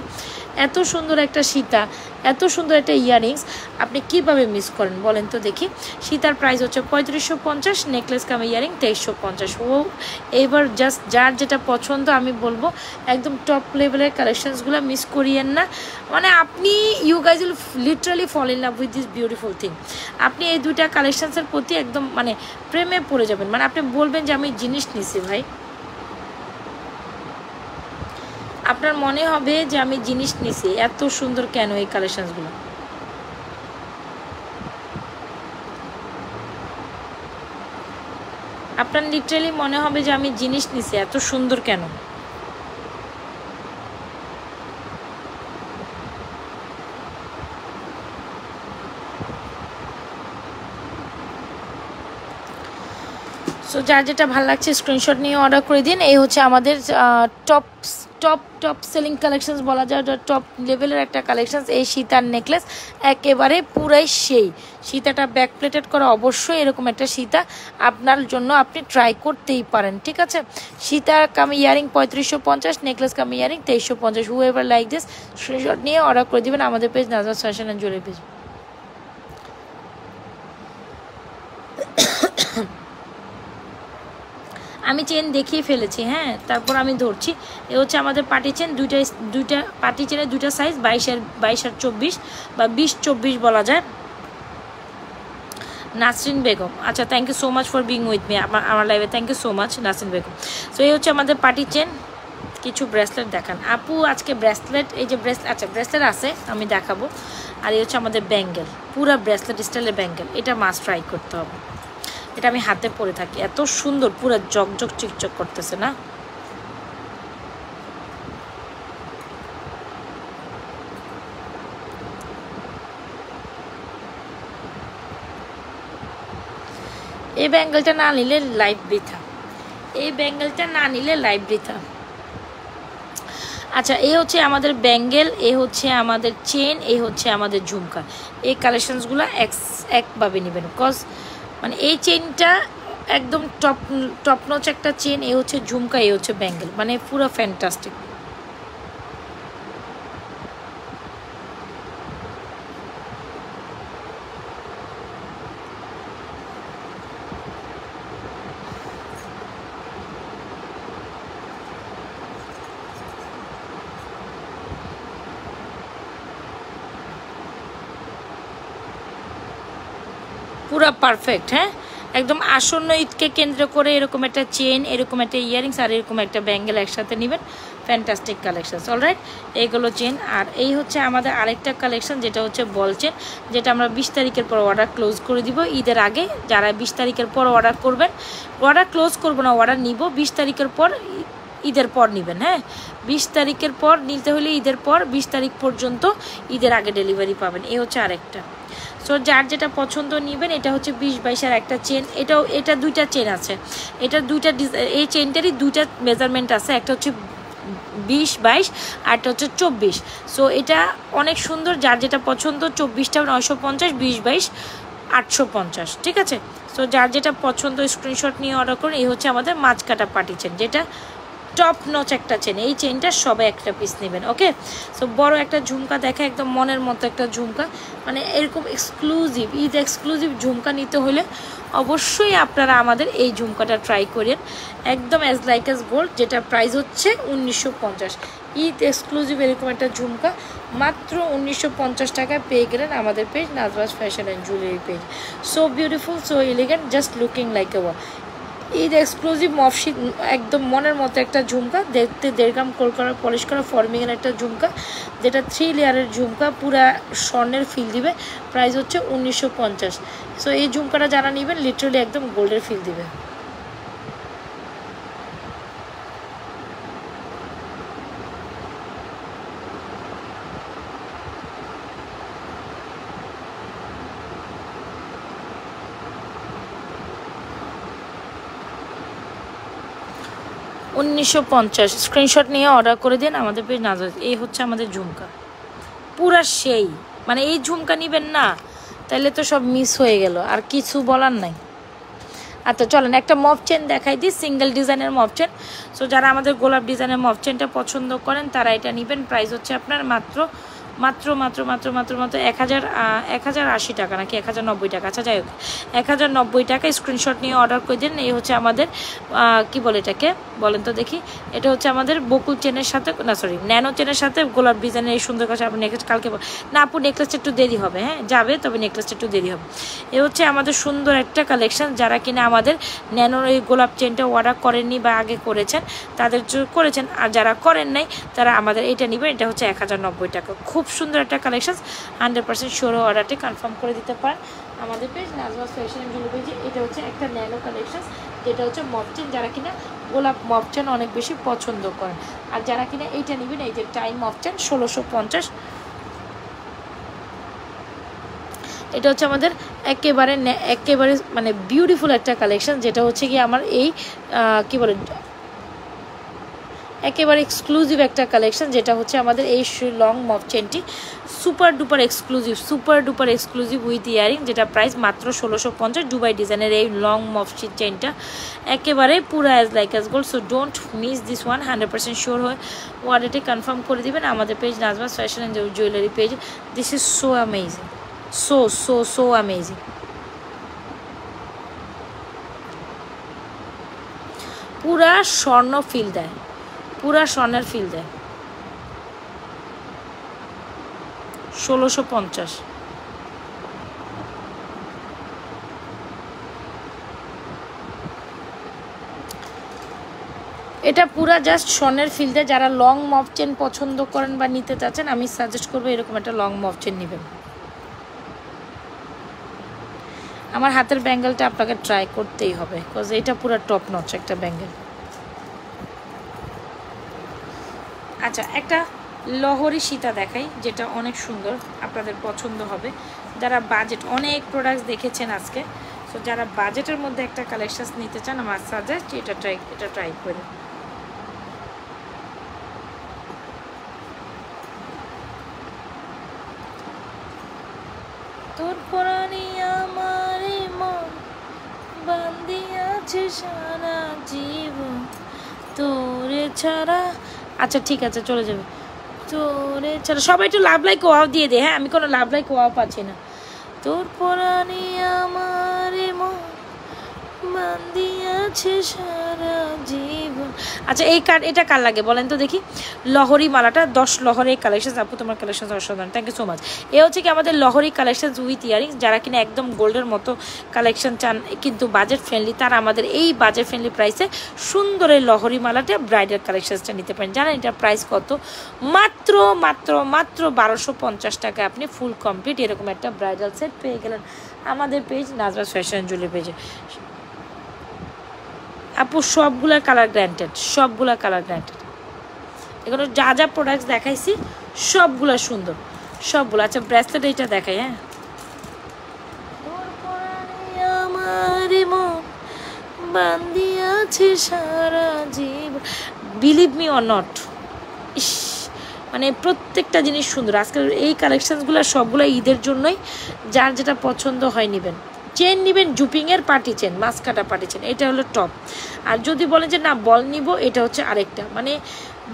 এত সুন্দর একটা সীতা, এত সুন্দর একটা ইয়ারিংস, আপনি কিভাবে মিস করেন বলেন তো দেখি। সীতার প্রাইস হচ্ছে 3550, নেকলেস কাম ইয়ারিং 2350। ও এইবার জাস্ট যার যেটা পছন্দ আমি বলবো একদম টপ লেভেলের কালেকশনসগুলো মিস করিয়েন না। মানে আপনি you guys will literally fall in love with this beautiful thing. আপনি এই দুইটা কালেকশনসের প্রতি একদম মানে প্রেমে পড়ে যাবেন। মানে আপনি বলবেন যে আমি জিনিস নিছি ভাই, আপনার মনে হবে যে আমি জিনিস নিছি। এত সুন্দর কেন এই কালেকশনসগুলো, আপনার লিটারালি মনে হবে যে আমি জিনিস নিছি। এত সুন্দর কেন। সো যার যেটা ভালো লাগছে স্ক্রিনশট নিয়ে অর্ডার করে দিন। এই হচ্ছে আমাদের top top top selling collections বলা যায়, টপ লেভেলের একটা কালেকশনস। এই সীতার নেকলেস একেবারে পুরাই সেই। সীতাটা ব্যাক প্লেটেড করা, অবশ্যই এরকম একটা সীতা আপনার জন্য আপনি ট্রাই করতেই পারেন, ঠিক আছে। সীতার cum earring 3550, necklace cum earring 2350। Whoever like this screenshot নিয়ে অর্ডার করে দিবেন আমাদের page Nazma's fashion and jewellery page. আমি চেন দেখিয়ে ফেলেছি, হ্যাঁ তারপর আমি ধরছি। এ হচ্ছে আমাদের পার্টি চেন। দুইটা পার্টি চেনের দুইটা সাইজ, 22 আর 24 বা 20-24 বলা যায়। নাসরিন বেগম, আচ্ছা thank you so much for being with me আমার লাইভে। Thank you so much Nasrin Begum. So এই হচ্ছে আমাদের পার্টি চেন। কিছু ব্রেসলেট দেখান আপু আজকে। ব্রেসলেট, এই যে আচ্ছা ব্রেসলেট আছে আমি দেখাবো। আর এই হচ্ছে আমাদের ব্যাঙ্গেল, পুরা ব্রেসলেট স্টাইলের ব্যাঙ্গেল। এটা মাস্ট ট্রাই করতে হবে। এটা আমি হাতে পরে থাকি, এত সুন্দর, পুরো জকজক চিকচক করতেছে না। এই ব্যাঙ্গেলটা না নিলে লাইফ বৃথা, এই ব্যাঙ্গেলটা না নিলে লাইফ বৃথা। আচ্ছা, এই হচ্ছে আমাদের ব্যাঙ্গেল, এই হচ্ছে আমাদের চেন, এই হচ্ছে আমাদের ঝুমকা। এই কালেকশনসগুলো একভাবে নেবেন, কজ মানে এই চেনটা একদম টপ নচ একটা চেন, এই হচ্ছে ঝুমকা, এই হচ্ছে ব্যাঙ্গেল, মানে পুরো ফ্যান্টাস্টিক। পুরা পারফেক্ট, হ্যাঁ একদম আসন্ন ঈদকে কেন্দ্র করে এরকম একটা চেন, এরকম একটা ইয়ারিংস আর এরকম একটা ব্যাঙ্গেল একসাথে নেবেন, ফ্যান্টাস্টিক কালেকশন। অলরাইট, এইগুলো চেন। আর এই হচ্ছে আমাদের আরেকটা কালেকশন, যেটা হচ্ছে বল চেন, যেটা আমরা 20 তারিখের পর অর্ডার ক্লোজ করে দিব ঈদের আগে। যারা 20 তারিখের পর অর্ডার করবেন, অর্ডার ক্লোজ করবো না, অর্ডার নিব 20 তারিখের পর, ঈদের পর নেবেন, হ্যাঁ 20 তারিখের পর নিতে হলে ঈদের পর 20 তারিখ পর্যন্ত, ঈদের আগে ডেলিভারি পাবেন। এই হচ্ছে আরেকটা। সো যার যেটা পছন্দ নেবেন। এটা হচ্ছে 20-22 একটা চেন, এটা দুইটা চেন আছে, এটা দুইটা এই চেনটারই দুইটা মেজারমেন্ট আছে, একটা হচ্ছে 20-22 আর একটা হচ্ছে 24। সো এটা অনেক সুন্দর, যার যেটা পছন্দ। 24টা 950, 20-22 850, ঠিক আছে। সো যার যেটা পছন্দ স্ক্রিনশট নিয়ে অর্ডার করুন। এই হচ্ছে আমাদের মাঝকাটা পার্টি চেন, যেটা টপ নচ একটা চেন। এই চেনটা সবাই একটা পিস নেবেন, ওকে। সো বড় একটা ঝুমকা দেখা, একদম মনের মতো একটা ঝুমকা, মানে এরকম এক্সক্লুসিভ ঈদ এক্সক্লুসিভ ঝুমকা নিতে হলে অবশ্যই আপনারা আমাদের এই ঝুমকাটা ট্রাই করেন, একদম অ্যাজ লাইক অ্যাজ গোল্ড, যেটা প্রাইস হচ্ছে 1950। ঈদ এক্সক্লুসিভ এরকম একটা ঝুমকা মাত্র 1950 টাকায় পেয়ে গেলেন আমাদের page Nazwaz fashion and jewellery page. So beautiful, so elegant, just looking like a wow. Eid exclusive মফশি, একদম মনের মতো একটা ঝুমকা, দেখতে 1.5 গ্রাম কলকাতা পলিশ করা ফর্মিংয়ের একটা ঝুমকা, যেটা 3 লেয়ারের ঝুমকা, পুরা স্বর্ণের ফিল দিবে। প্রাইস হচ্ছে 1950। সো এই ঝুমকাটা যারা নেবেন লিটারালি একদম গোল্ডের ফিল দিবে। 1950 স্ক্রিনশট নিয়ে অর্ডার করে দিন আমাদের পেজ নাজওয়াজ। এই হচ্ছে আমাদের ঝুমকা, পুরা সেই, মানে এই ঝুমকা নেবেন না তাহলে তো সব মিস হয়ে গেল, আর কিছু বলার নাই। আচ্ছা চলেন একটা মফ চেন দেখাই দিই, সিঙ্গেল ডিজাইনের মফ চেন। সো যারা আমাদের গোলাপ ডিজাইনের মফ চেনটা পছন্দ করেন তারা এটা নেবেন। প্রাইস হচ্ছে আপনার মাত্র 1080 টাকা, নাকি 1090 টাকা, আচ্ছা যাই হোক 1090 টাকা। স্ক্রিনশট নিয়ে অর্ডার করে দিন। এই হচ্ছে আমাদের কি বলে এটাকে বলেন তো দেখি, এটা হচ্ছে আমাদের বকুল চেনের সাথে, না সরি ন্যানো চেনের সাথে গোলাপ ডিজাইনের এই সুন্দর কাছে। আপনি নেকলেস কালকে না আপু, নেকলেসটা একটু দেরি হবে, হ্যাঁ যাবে, তবে নেকলেসটা একটু দেরি হবে। এ হচ্ছে আমাদের সুন্দর একটা কালেকশন। যারা কিনা আমাদের ন্যানোর এই গোলাপ চেনটা অর্ডার করেননি বা আগে করেছেন তাদের করেছেন, আর যারা করেন নাই তারা আমাদের এটা নেবেন। এটা হচ্ছে 1090 টাকা, খুব সুন্দর একটা কালেকশন। 100% শিওর অর্ডারটি কনফার্ম করে দিতে পারেন আমাদের page Nazwaz fashion and jewellery পেজে। এটা হচ্ছে একটা ন্যানো কালেকশন, যেটা হচ্ছে মফ চেন, যারা কিনা গোলাপ মফ চেন অনেক বেশি পছন্দ করেন। আর যারা কিনা এইটা নেবেন, এই যে টাইম মফ চেন 1650। এটা হচ্ছে আমাদের একেবারে মানে বিউটিফুল একটা কালেকশন, যেটা হচ্ছে কি আমার এই কি বলে একেবারে এক্সক্লুসিভ একটা কালেকশন, যেটা হচ্ছে আমাদের এই লং মফ চেনটি super duper exclusive with earring, যেটা প্রাইস মাত্র 1650। দুবাই ডিজাইনের এই লং মফ চেনটা একেবারে পুরো as like as gold. So don't miss this one, 100% sure হয়ে ওয়ার্ডেটি কনফার্ম করে দিবেন আমাদের page Nazwaz fashion and jewellery page. This is so amazing, so amazing. পুরা স্বর্ণ ফিল দেয়, পুরা স্বর্ণের ফিল দেয়। 1650। এটা পুরা জাস্ট স্বর্ণের ফিল দেয়। যারা লং মফ চেন পছন্দ করেন বা নিতে চাচ্ছেন, আমি সাজেস্ট করবো এরকম একটা লং মফ চেন নেবেন। আমার হাতের ব্যাঙ্গেলটা আপনাকে ট্রাই করতেই হবে, বিকজ এটা পুরো টপ নচ একটা ব্যাঙ্গেল। আচ্ছা একটা লহরি সীতা দেখাই, যেটা অনেক সুন্দর, আপনাদের পছন্দ হবে। যারা বাজেট, অনেক প্রোডাক্টস দেখেছেন আজকে, সো যারা বাজেটের মধ্যে একটা কালেকশন নিতে চান, আমার সাজেস্ট এটা ট্রাই করে। সারা জীবন তোরে ছাড়া। আচ্ছা ঠিক আছে, চলে যাবে। তোরে ছাড়া সবাই একটু লাভ লাইক ওয়াও দিয়ে দে। হ্যাঁ, আমি কোনো লাভ লাইক ওয়াও পাচ্ছি না। তোর পরাণে আমার মন বান্ধিয়াছে সারা জীবন। আচ্ছা এই কার, এটা কার লাগে বলেন তো দেখি? লহরি মালাটা 10 লহরি কালেকশন। আপু তোমার কালেকশন অসাধারণ, থ্যাংক ইউ সো মাচ। এ হচ্ছে কি আমাদের লহরি কালেকশন উইথ ইয়ারিংস। যারা কিনা একদম গোল্ডের মতো কালেকশন চান কিন্তু বাজেট ফ্রেন্ডলি, তারা আমাদের এই বাজেট ফ্রেন্ডলি প্রাইসে সুন্দর এই লহরি মালাটা ব্রাইডাল কালেকশনসটা নিতে পারেন। জানেন এটার প্রাইস কত? মাত্র মাত্র মাত্র 1250 টাকায় আপনি ফুল কমপ্লিট এরকম একটা ব্রাইডাল সেট পেয়ে গেলেন আমাদের পেজ নাজরাস ফ্যাশন জুয়েলারি পেজে। আপু সবগুলা কালার গ্র্যান্টেড, সবগুলা কালার গ্র্যান্টেড। এখানে যা যা প্রোডাক্টস দেখাইছি সবগুলা সুন্দর, সবগুলো। আচ্ছা ব্রেসলেট এইটা দেখাই। হ্যাঁ, আমার মন বান্ধিয়াছে সারা জীবন। বিলিভ মি অর নট, ইস মানে প্রত্যেকটা জিনিস সুন্দর। আজকাল এই কালেকশনসগুলো সবগুলো ঈদের জন্যই, যার যেটা পছন্দ হয় নেবেন। চেন নেবেন জুপিংয়ের পার্টি চেন, মাছ কাটা পার্টি চেন, এটা হলো টপ। আর যদি বলেন যে না বল নিব, এটা হচ্ছে আরেকটা, মানে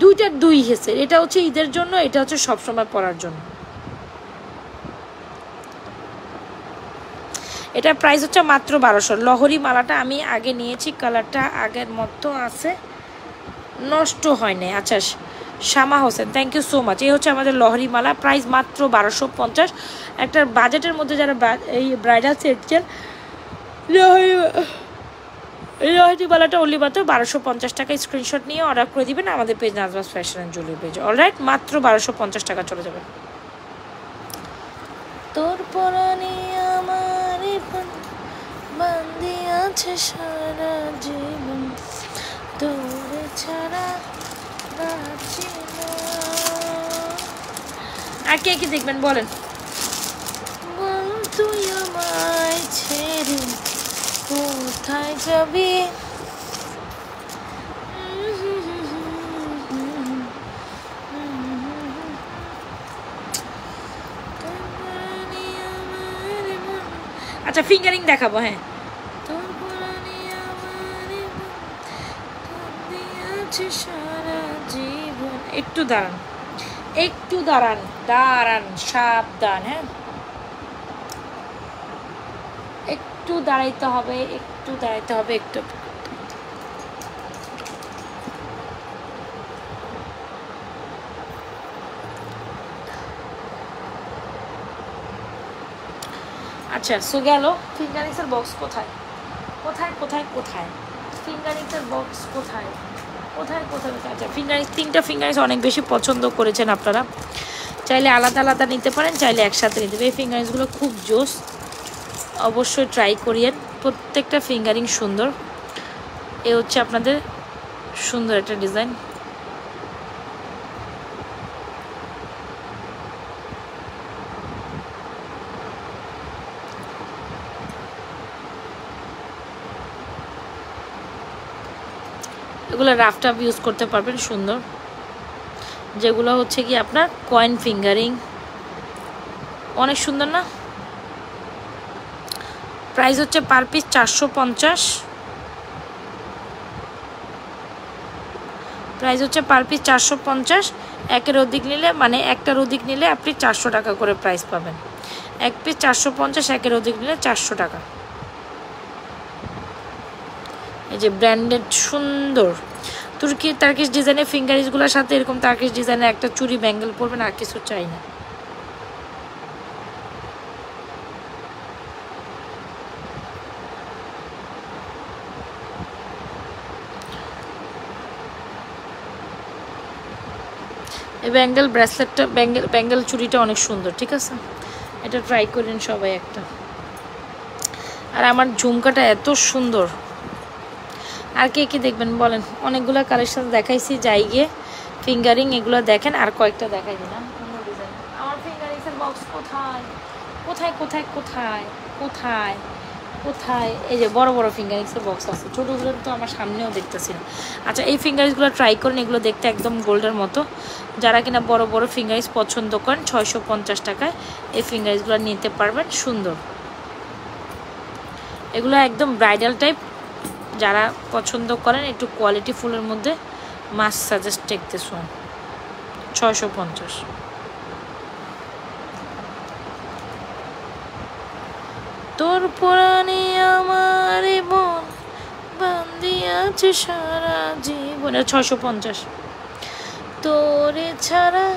দুইটার দুই হেসে। এটা হচ্ছে ঈদের জন্য, এটা হচ্ছে সবসময় পরার জন্য। এটার প্রাইস হচ্ছে মাত্র 1200। লহরি মালাটা আমি আগে নিয়েছি, কালারটা আগের মতো আছে, নষ্ট হয় নাই। আচ্ছা Shama Hossain, thank you so much. এই হচ্ছে আমাদের লহরি মালা, প্রাইস মাত্র 1250। একটা বাজেটের মধ্যে যারা এই ব্রাইডাল সেট চান, লহরি মালাটা অনলি মাত্র 1250 টাকা। স্ক্রিনশট নিয়ে অর্ডার করে দিবেন আমাদের page Nazras fashion and jewellery page. Alright, মাত্র 1250 টাকা চলে যাবে। তোর পরাণে আমার বান্ধিয়াছে সারা জীবন তোরে ছাড়া। আর কে কি দেখবেন বলেন? বল তুই আমায় ছেড়ে কোথায় যাবি? আচ্ছা ফিঙ্গারিং দেখাবো। হ্যাঁ, সারা জীবন। একটু দাঁড়ান, একটু দাঁড়ান, দাঁড়ান, সাবধান। হ্যাঁ, একটু দাঁড়াইতে হবে, একটু দাঁড়াইতে হবে, একটু। আচ্ছা সো গেল। ফিঙ্গারিংসের বক্স কোথায় কোথায় কোথায় কোথায়? ফিঙ্গারিংসের বক্স কোথায় কোথায় কোথায়? আচ্ছা ফিঙ্গারিংস, 3টা ফিঙ্গারিংস অনেক বেশি পছন্দ করেছেন আপনারা। চাইলে আলাদা আলাদা নিতে পারেন, চাইলে একসাথে নিতে পারেন। এই ফিঙ্গারিংসগুলো খুব জোস, অবশ্যই ট্রাই করিয়েন। প্রত্যেকটা ফিঙ্গারিং সুন্দর। এ হচ্ছে আপনাদের সুন্দর একটা ডিজাইন। এগুলো রাফ টাফ ইউজ করতে পারবেন, সুন্দর। যেগুলো হচ্ছে কি আপনার কয়েন ফিঙ্গারিং, অনেক সুন্দর না? প্রাইস হচ্ছে পার পিস 450। প্রাইস হচ্ছে পার পিস 450। একের অধিক নিলে, মানে একটার অধিক নিলে আপনি 400 টাকা করে প্রাইস পাবেন। এক পিস 450, একের অধিক নিলে 400 টাকা। এই যে ব্র্যান্ডেড সুন্দর টার্কিশ ডিজাইনের ফিঙ্গারিংসগুলোর সাথে এরকম টার্কিশ ডিজাইনের একটা চুড়ি ব্যাঙ্গেল পরবেন, আর কিছু চাই না। এই ব্যাঙ্গেল ব্রেসলেটটা, ব্যাঙ্গেল চুড়িটা অনেক সুন্দর, ঠিক আছে? এটা ট্রাই করেন সবাই একটা। আর আমার ঝুমকাটা এত সুন্দর। আর কে কি দেখবেন বলেন? অনেকগুলো কালেকশন দেখাইছি, যাই গিয়ে ফিঙ্গারিং এগুলো দেখেন, আর কয়েকটা দেখাই দিলাম অন্য ডিজাইন। আমার ফিঙ্গারিংসের বক্স কোথায় কোথায় কোথায় কোথায় কোথায় কোথায়? এই যে বড় বড় ফিঙ্গারিংসের বক্স আছে, ছোটোগুলো তো আমার সামনেও দেখতেছি না। আচ্ছা এই ফিঙ্গারিংসগুলো ট্রাই করেন, এগুলো দেখতে একদম গোল্ডের মতো। যারা কিনা বড় বড় ফিঙ্গারিংস পছন্দ করেন, 650 টাকায় এই ফিঙ্গারিংসগুলো নিতে পারবেন, সুন্দর। এগুলো একদম ব্রাইডাল টাইপ, যারা পছন্দ করেন একটু কোয়ালিটি ফুলের মধ্যে must suggest take this one 650। তোর পরাণে আমার মন বান্দি আছে সারা জীবন 650। তোরে ছাড়া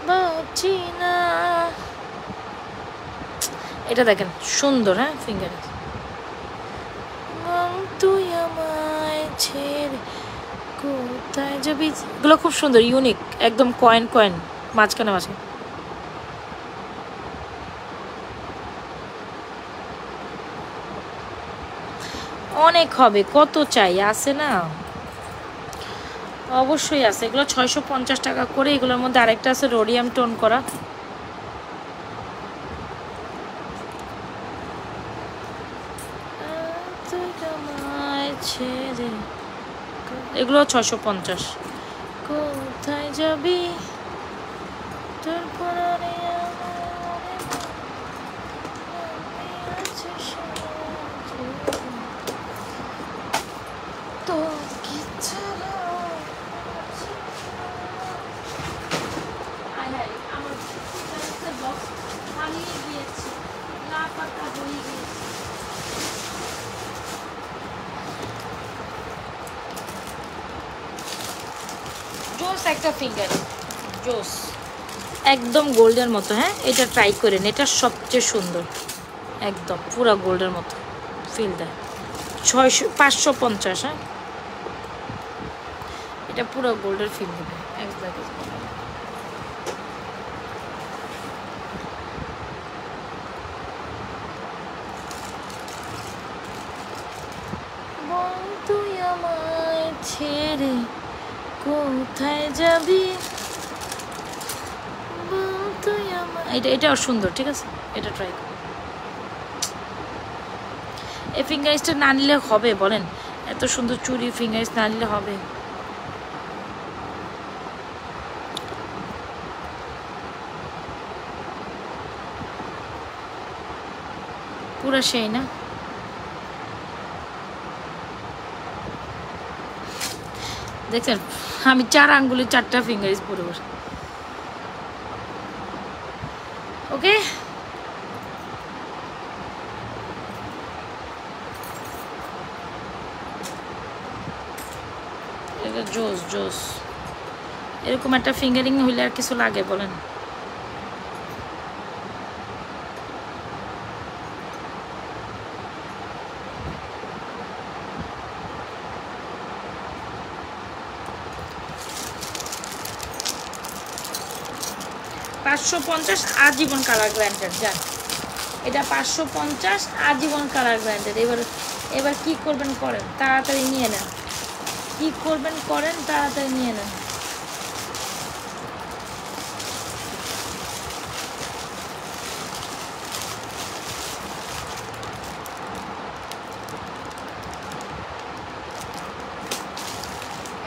বাঁচি না, এটা দেখেন সুন্দর। হ্যাঁ ফিঙ্গার তুই আমায় ছেড়ে কোথায় যাবি, এগুলো খুব সুন্দর ইউনিক একদম কয়েন কয়েন মাঝখানে মাঝখানে। অনেক হবে, কত চাই আছে না, অবশ্যই আছে। এগুলো 650 টাকা করে। এগুলোর মধ্যে আরেকটা আছে রোডিয়াম টোন করা, এগুলো 650। কোথায় যাবি তোর পরাণে তো কি ছাড়া আমার বক্স হারিয়ে গিয়েছে, না পাতা হয়ে গিয়েছে। জোস একটা ফিঙ্গার, জোস একদম গোল্ডের মতো। হ্যাঁ এটা ট্রাই করেন, এটা সবচেয়ে সুন্দর, একদম পুরো গোল্ডের মতো ফিল দেয়। 550। হ্যাঁ এটা পুরো গোল্ডের ফিল দেবে একদম। তুই আমায় ছেড়ে কোথায় যাবি, এটাও সুন্দর। ঠিক আছে এটা ট্রাই করো। এই ফিঙ্গারিংসটা না নিলে হবে বলেন? এত সুন্দর চুড়ি ফিঙ্গারিংস না নিলে হবে? পুরা সেই না, দেখছেন আমি 4 আঙ্গুলে 4টা ফিঙ্গারিংস পরে বসে। ওকে এটা জোস জোস। এরকম একটা ফিঙ্গারিং হইলে আর কিছু লাগে বলেন? $550 আজীবন কালার গ্যারান্টেড। যান এটা 550 আজীবন কালার গ্যারান্টেড। এবার কি করবেন করেন, তাড়াতাড়ি নিয়ে নেন। কি করবেন করেন, তাড়াতাড়ি নিয়ে নেন।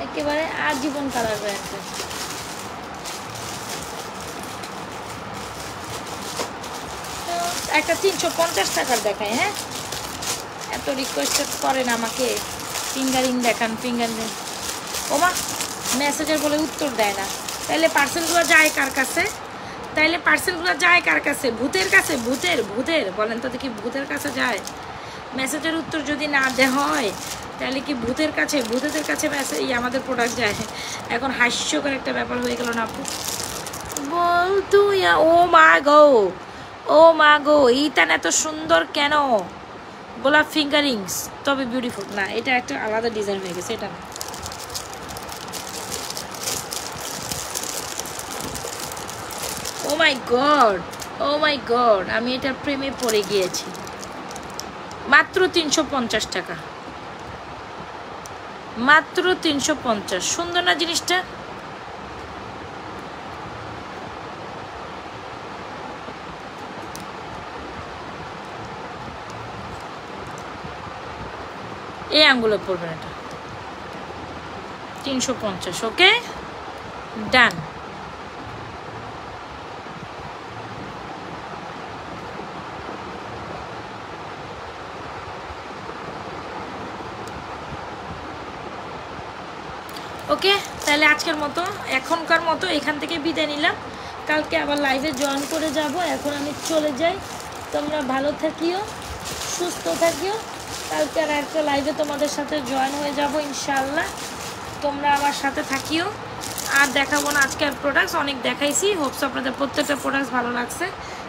একেবারে আজীবন কালার গ্যারান্টেড। একটা 350 টাকার দেখায়। হ্যাঁ এত রিকোয়েস্ট করেন আমাকে ফিঙ্গারিং দেখান, ফিঙ্গারিং। ওমা মেসেজের বলে উত্তর দেয় না, তাইলে পার্সেলগুলো যায় কার কাছে? তাইলে পার্সেলগুলো যায় কার কাছে? ভূতের কাছে? ভূতের বলেন তো দেখি, ভূতের কাছে যায়? মেসেজের উত্তর যদি না দেওয়া হয় তাহলে কি ভূতের কাছে, ভূতেদের কাছে মেসেজ আমাদের প্রোডাক্ট যায়? এখন হাস্যকর একটা ব্যাপার হয়ে গেল না আপু? বল তুই ও মা গো, ও মা গো, ইতান এত সুন্দর কেন? গোলাপ ফিঙ্গারিংস তবে বিউটিফুল না, এটা একটা আলাদা ডিজাইন হয়ে গেছে। এটা না, ও মাই গড, ও মাই গড, আমি এটার প্রেমে পড়ে গিয়েছি। মাত্র 350 টাকা, মাত্র 350। সুন্দর না জিনিসটা? এই আঙ্গুলে পড়বেন, এটা 350। ওকে ডান। ওকে, তাহলে আজকের মতো এখনকার মতো এখান থেকে বিদায় নিলাম। কালকে আবার লাইভে জয়েন করে যাব। এখন আমি চলে যাই। তোমরা ভালো থাকিও, সুস্থ থাকিও। কালকে আর একটা লাইভে তোমাদের সাথে জয়েন হয়ে যাব ইনশাআল্লাহ। তোমরা আমার সাথে থাকিও। আর দেখাবো না আজকে আর প্রোডাক্টস, অনেক দেখাইছি। হোপস আপনাদের প্রত্যেকটা প্রোডাক্টস ভালো লাগছে।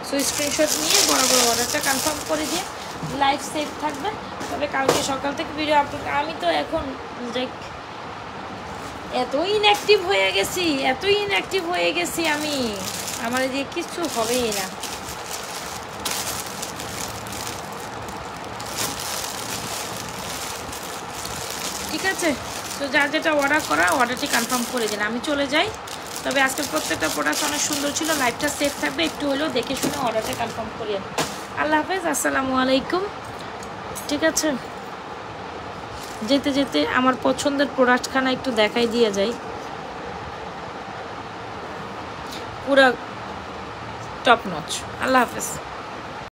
সো স্ক্রিনশট নিয়ে বড় অর্ডারটা কনফার্ম করে দিয়ে লাইভ সেভ থাকবে। তবে কালকে সকাল থেকে ভিডিও আপলোড। আমি তো এখন যে এত ইনঅ্যাক্টিভ হয়ে গেছি আমি, আমার যে কিছু হবেই না। ঠিক আছে, তো যার যেটা অর্ডার করা অর্ডারটি কনফার্ম করে দিন, আমি চলে যাই। তবে আজকে প্রত্যেকটা প্রোডাক্ট অনেক সুন্দর ছিল। লাইভটা সেফ থাকবে, একটু হলেও দেখে শুনে অর্ডারটা কনফার্ম করিয়ে। আল্লাহ হাফেজ, আসসালামু আলাইকুম। ঠিক আছে, যেতে যেতে আমার পছন্দের প্রোডাক্টখানা একটু দেখাই দিয়ে যাই। পুরা টপ নচ। আল্লাহ হাফেজ।